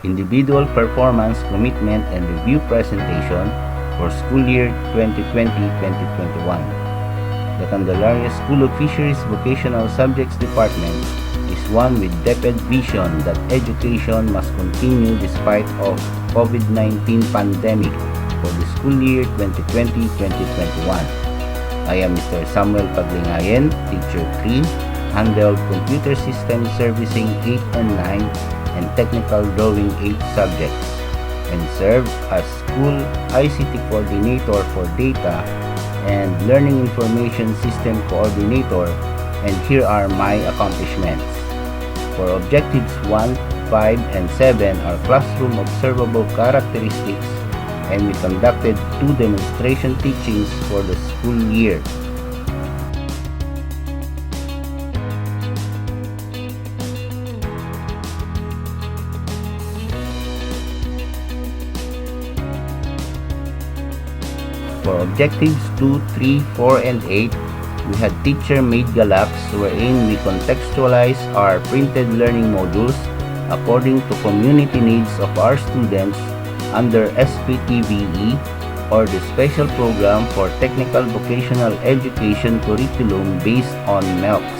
Individual Performance Commitment and Review Presentation for School Year 2020-2021. The Candelaria School of Fisheries Vocational Subjects Department is one with DepEd vision that education must continue despite of COVID-19 pandemic for the school year 2020-2021. I am Mr. Samuel Paglingayen, Teacher 3, handled Computer System Servicing 8 and 9 and Technical Drawing 8 subjects, and served as School ICT Coordinator for Data and Learning Information System Coordinator, and here are my accomplishments. For Objectives 1, 5, and 7 are classroom observable characteristics, and we conducted 2 demonstration teachings for the school year. For Objectives 2, 3, 4, and 8, we had teacher-made galax wherein we contextualize our printed learning modules according to community needs of our students under SPTVE, or the Special Program for Technical Vocational Education Curriculum based on MELCS.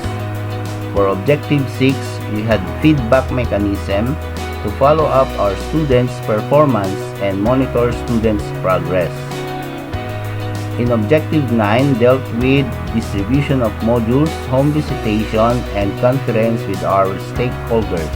For Objective 6, we had feedback mechanism to follow up our students' performance and monitor students' progress. In Objective 9, dealt with distribution of modules, home visitation, and conference with our stakeholders.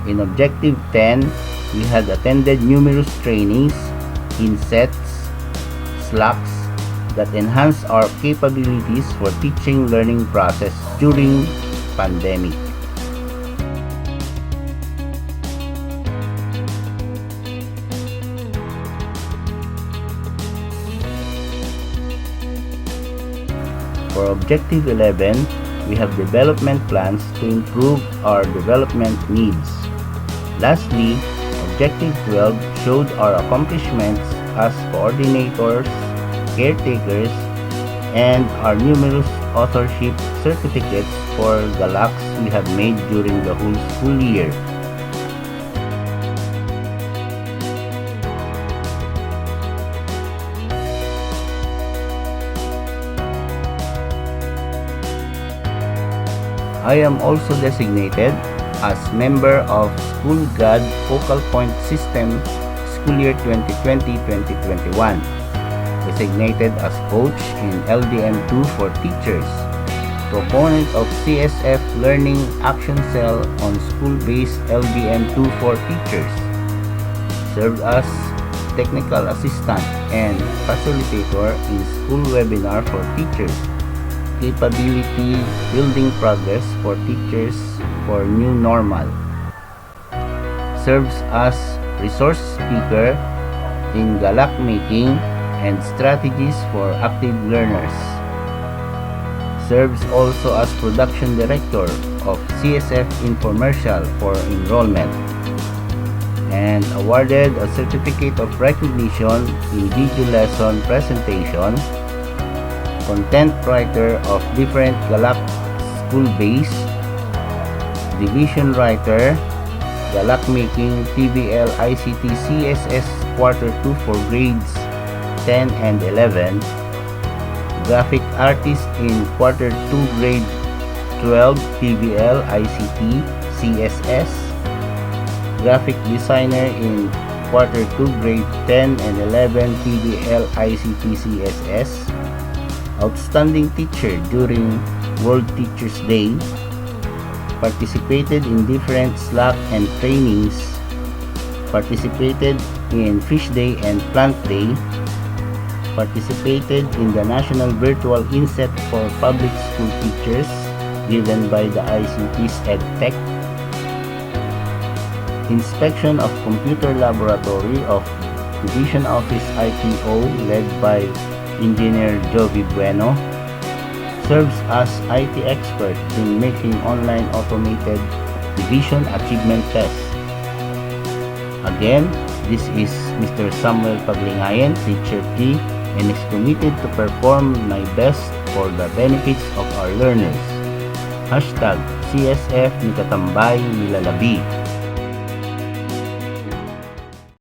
In Objective 10, we had attended numerous trainings in sets, slacks, that enhance our capabilities for teaching learning process during pandemic. For Objective 11, we have development plans to improve our development needs. Lastly, Objective 12 showed our accomplishments as coordinators, caretakers, and our numerous authorship certificates for galax we have made during the whole school year. I am also designated as member of School Guide Focal Point System School Year 2020-2021. Designated as coach in LDM2 for teachers, proponent of CSF Learning Action Cell on school-based LDM2 for teachers, served as technical assistant and facilitator in school webinar for teachers, capability building progress for teachers for new normal, serves as resource speaker in galak making and strategies for active learners. Serves also as production director of CSF Infomercial for enrollment, and awarded a certificate of recognition in video lesson presentation, content writer of different galak school base, division writer, galak making TVL ICT CSS quarter 2 for grades 10 and 11, graphic artist in quarter 2 grade 12 TVL ICT CSS, graphic designer in quarter 2 grade 10 and 11 TVL ICT CSS, outstanding teacher during World Teachers Day, participated in different Slack and trainings, participated in Fish Day and Plant Day, participated in the National Virtual Inset for Public School Teachers given by the ICT's EdTech, inspection of Computer Laboratory of Division Office IPO led by Engineer Jovi Bueno, serves as IT expert in making online automated division achievement tests. Again, this is Mr. Samuel Paglingayan, Teacher T, and is committed to perform my best for the benefits of our learners. Hashtag CSF ni Katambay Nilalabi.